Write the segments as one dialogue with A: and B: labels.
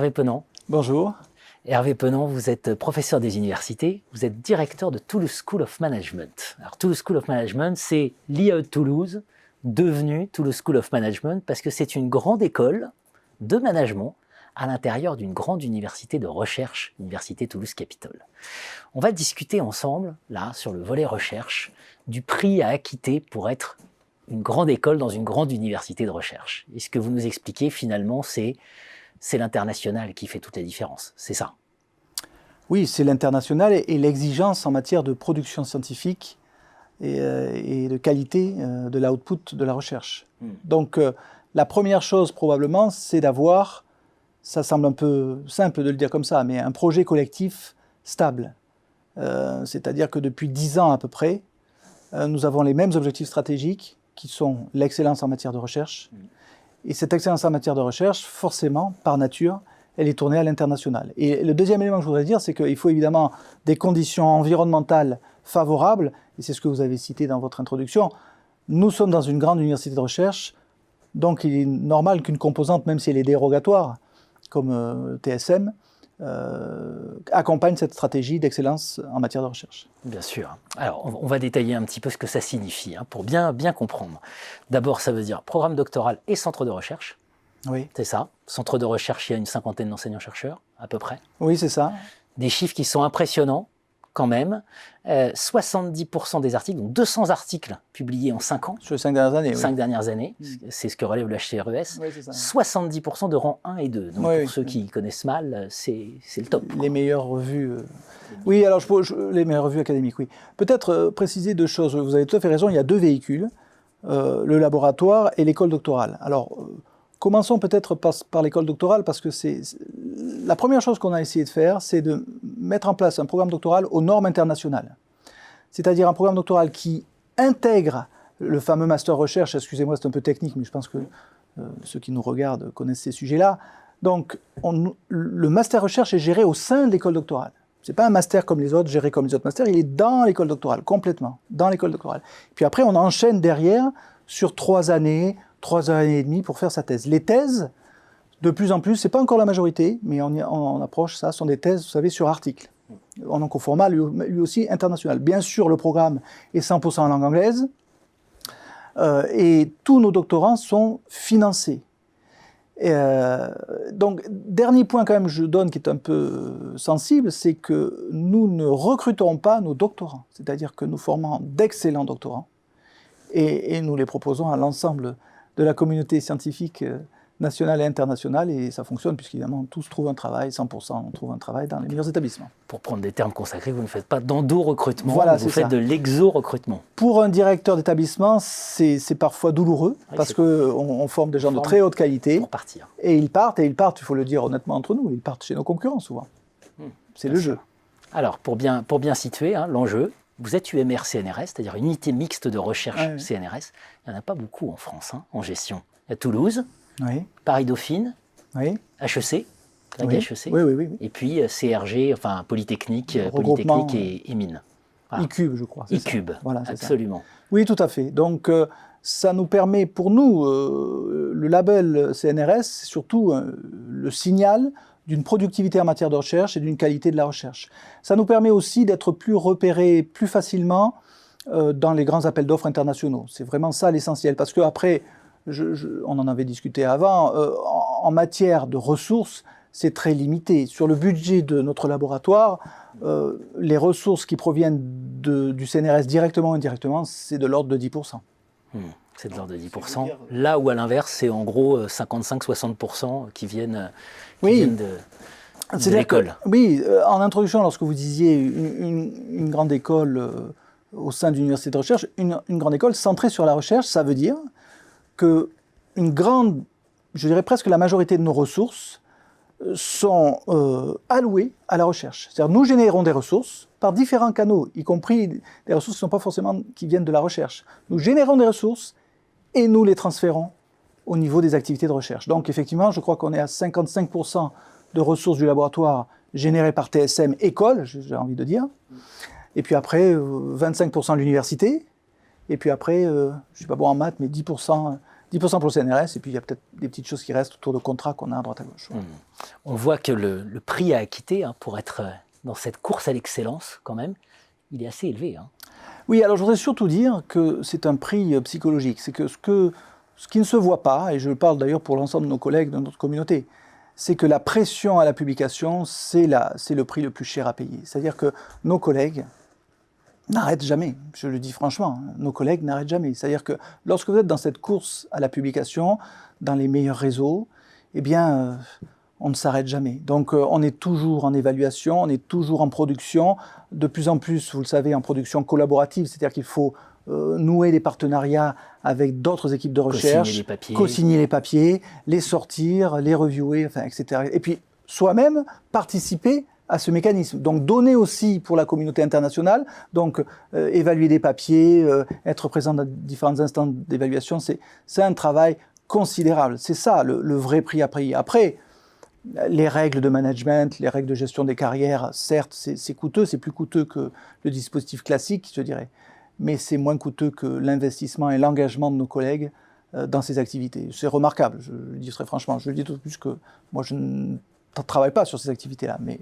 A: Hervé Penant.
B: Bonjour.
A: Hervé Penant, vous êtes professeur des universités, vous êtes directeur de Toulouse School of Management. Alors Toulouse School of Management, c'est l'IAE de Toulouse, devenu Toulouse School of Management, parce que c'est une grande école de management à l'intérieur d'une grande université de recherche, l'Université Toulouse-Capitole. On va discuter ensemble, là, sur le volet recherche, du prix à acquitter pour être une grande école dans une grande université de recherche. Et ce que vous nous expliquez, finalement, c'est l'international qui fait toute la différence, c'est ça?
B: Oui, c'est l'international et l'exigence en matière de production scientifique et de qualité de l'output de la recherche. Donc, la première chose, probablement, c'est d'avoir, ça semble un peu simple de le dire comme ça, mais un projet collectif stable. C'est-à-dire que depuis 10 ans à peu près, nous avons les mêmes objectifs stratégiques qui sont l'excellence en matière de recherche. Et cette excellence en matière de recherche, forcément, par nature, elle est tournée à l'international. Et le deuxième élément que je voudrais dire, c'est qu'il faut évidemment des conditions environnementales favorables, et c'est ce que vous avez cité dans votre introduction. Nous sommes dans une grande université de recherche, donc il est normal qu'une composante, même si elle est dérogatoire, comme TSM, accompagne cette stratégie d'excellence en matière de recherche.
A: Bien sûr. Alors, on va détailler un petit peu ce que ça signifie, pour bien comprendre. D'abord, ça veut dire programme doctoral et centre de recherche.
B: Oui.
A: C'est ça. Centre de recherche, il y a une cinquantaine d'enseignants-chercheurs, à peu près.
B: Oui, c'est ça.
A: Des chiffres qui sont impressionnants, quand même. 70% des articles, donc 200 articles publiés en 5 ans.
B: Sur les 5 dernières années, oui.
A: 5 dernières années, c'est ce que relève le HCRES.
B: Oui, c'est ça.
A: 70% de rang 1 et 2. Donc, pour ceux qui connaissent mal, c'est le top.
B: Les meilleures revues. Oui, alors les meilleures revues académiques, oui. Peut-être préciser deux choses. Vous avez tout à fait raison, il y a 2 véhicules, le laboratoire et l'école doctorale. Alors, commençons peut-être par l'école doctorale, parce que c'est la première chose qu'on a essayé de faire, c'est de mettre en place un programme doctoral aux normes internationales. C'est-à-dire un programme doctoral qui intègre le fameux master recherche. Excusez-moi, c'est un peu technique, mais je pense que ceux qui nous regardent connaissent ces sujets-là. Donc, le master recherche est géré au sein de l'école doctorale. Ce n'est pas un master comme les autres, géré comme les autres masters, il est dans l'école doctorale, complètement, dans l'école doctorale. Puis après, on enchaîne derrière sur 3 années, 3 années et demie pour faire sa thèse. Les thèses, de plus en plus, ce n'est pas encore la majorité, mais on approche ça, sont des thèses, vous savez, sur article. Donc au format, lui aussi, international. Bien sûr, le programme est 100% en langue anglaise, et tous nos doctorants sont financés. Donc, dernier point quand même je donne qui est un peu sensible, c'est que nous ne recrutons pas nos doctorants. C'est-à-dire que nous formons d'excellents doctorants et nous les proposons à l'ensemble de la communauté scientifique nationale et internationale, et ça fonctionne puisqu'évidemment tous trouvent un travail, 100% trouvent un travail dans les meilleurs établissements.
A: Pour prendre des termes consacrés, vous ne faites pas d'endo-recrutement,
B: voilà,
A: vous faites de l'exo-recrutement.
B: Pour un directeur d'établissement, c'est parfois douloureux, parce qu'on forme des gens de très haute qualité.
A: Pour partir.
B: Et ils partent, il faut le dire honnêtement entre nous, ils partent chez nos concurrents souvent. C'est le jeu.
A: Alors, pour bien situer l'enjeu, vous êtes UMR CNRS, c'est-à-dire unité mixte de recherche CNRS. Il n'y en a pas beaucoup en France, en gestion. Il y a Toulouse, Paris-Dauphine, HEC, HEC, et puis CRG, enfin Polytechnique et Mines.
B: Voilà. ICUB, je crois.
A: ICUB, voilà, absolument.
B: Oui, tout à fait. Donc, ça nous permet, pour nous, le label CNRS, c'est surtout le signal d'une productivité en matière de recherche et d'une qualité de la recherche. Ça nous permet aussi d'être plus repérés plus facilement dans les grands appels d'offres internationaux. C'est vraiment ça l'essentiel, parce qu'après, on en avait discuté avant, en matière de ressources, c'est très limité. Sur le budget de notre laboratoire, les ressources qui proviennent du CNRS directement ou indirectement, c'est de l'ordre de 10%.
A: C'est de l'ordre de 10%. Là où, à l'inverse, c'est en gros 55-60% qui viennent de l'école.
B: Oui, en introduction, lorsque vous disiez une grande école au sein d'une université de recherche, une grande école centrée sur la recherche, ça veut dire que je dirais presque la majorité de nos ressources sont allouées à la recherche. C'est-à-dire nous générons des ressources par différents canaux, y compris des ressources qui ne sont pas forcément qui viennent de la recherche. Nous générons des ressources et nous les transférons au niveau des activités de recherche. Donc effectivement, je crois qu'on est à 55% de ressources du laboratoire générées par TSM école, j'ai envie de dire. Et puis après, 25% de l'université. Et puis après, je ne suis pas bon en maths, mais 10% 10% pour le CNRS, et puis il y a peut-être des petites choses qui restent autour de contrats qu'on a à droite à gauche.
A: On voit que le prix à acquitter pour être dans cette course à l'excellence, quand même, il est assez élevé.
B: Oui, alors je voudrais surtout dire que c'est un prix psychologique. C'est que ce qui ne se voit pas, et je parle d'ailleurs pour l'ensemble de nos collègues de notre communauté, c'est que la pression à la publication, c'est le prix le plus cher à payer. C'est-à-dire que nos collègues n'arrêtent jamais, je le dis franchement, nos collègues n'arrêtent jamais. C'est-à-dire que lorsque vous êtes dans cette course à la publication, dans les meilleurs réseaux, eh bien, on ne s'arrête jamais. Donc, on est toujours en évaluation, on est toujours en production, de plus en plus, vous le savez, en production collaborative, c'est-à-dire qu'il faut nouer des partenariats avec d'autres équipes de recherche, co-signer les papiers, les sortir, les reviewer, enfin, etc. Et puis, soi-même, participer à ce mécanisme. Donc, donner aussi pour la communauté internationale, donc évaluer des papiers, être présent dans différents instants d'évaluation, c'est un travail considérable. C'est ça, le vrai prix à payer. Après, les règles de management, les règles de gestion des carrières, certes, c'est coûteux, c'est plus coûteux que le dispositif classique, je dirais, mais c'est moins coûteux que l'investissement et l'engagement de nos collègues dans ces activités. C'est remarquable, je le dis très franchement. Je le dis tout de plus que moi, je ne travaille pas sur ces activités-là, mais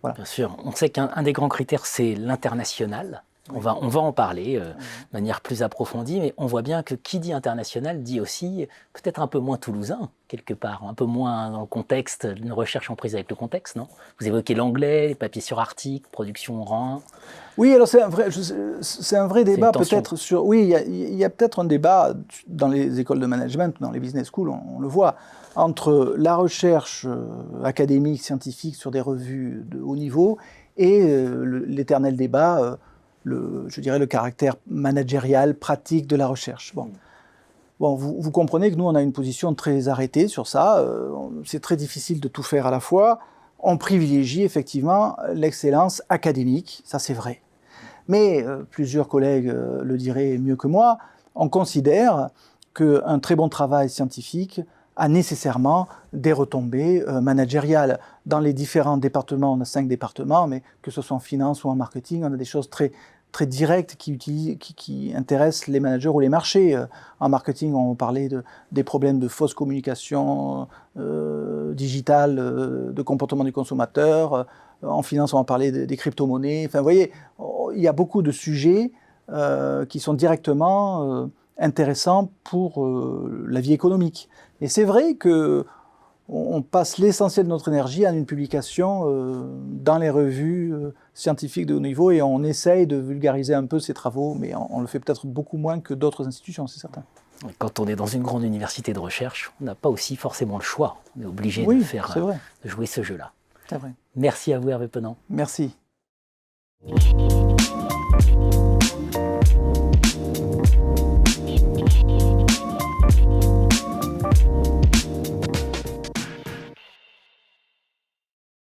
B: voilà.
A: Bien sûr, on sait qu'un des grands critères, c'est l'international. On va en parler de manière plus approfondie, mais on voit bien que qui dit international dit aussi peut-être un peu moins toulousain, quelque part, un peu moins dans le contexte, une recherche en prise avec le contexte, non? Vous évoquez l'anglais, les papiers sur articles, production rang.
B: Oui, alors c'est un vrai débat peut-être sur... Oui, il y a peut-être un débat dans les écoles de management, dans les business schools, on le voit, entre la recherche académique, scientifique sur des revues de haut niveau et l'éternel débat... je dirais le caractère managérial, pratique de la recherche. Bon, vous comprenez que nous, on a une position très arrêtée sur ça. C'est très difficile de tout faire à la fois. On privilégie effectivement l'excellence académique, ça c'est vrai. Mais plusieurs collègues le diraient mieux que moi, on considère qu'un très bon travail scientifique a nécessairement des retombées managériales. Dans les différents départements, on a 5 départements, mais que ce soit en finance ou en marketing, on a des choses très directes qui intéressent les managers ou les marchés. En marketing, on parlait des problèmes de fausse communication digitale, de comportement du consommateur. En finance, on va parler des crypto-monnaies. Enfin, vous voyez, il y a beaucoup de sujets qui sont directement intéressants pour la vie économique. Et c'est vrai qu'on passe l'essentiel de notre énergie à une publication dans les revues scientifiques de haut niveau et on essaye de vulgariser un peu ces travaux, mais on le fait peut-être beaucoup moins que d'autres institutions, c'est certain.
A: Quand on est dans une grande université de recherche, on n'a pas aussi forcément le choix. On est obligé de jouer ce jeu-là.
B: C'est vrai.
A: Merci à vous, Hervé Penant.
B: Merci.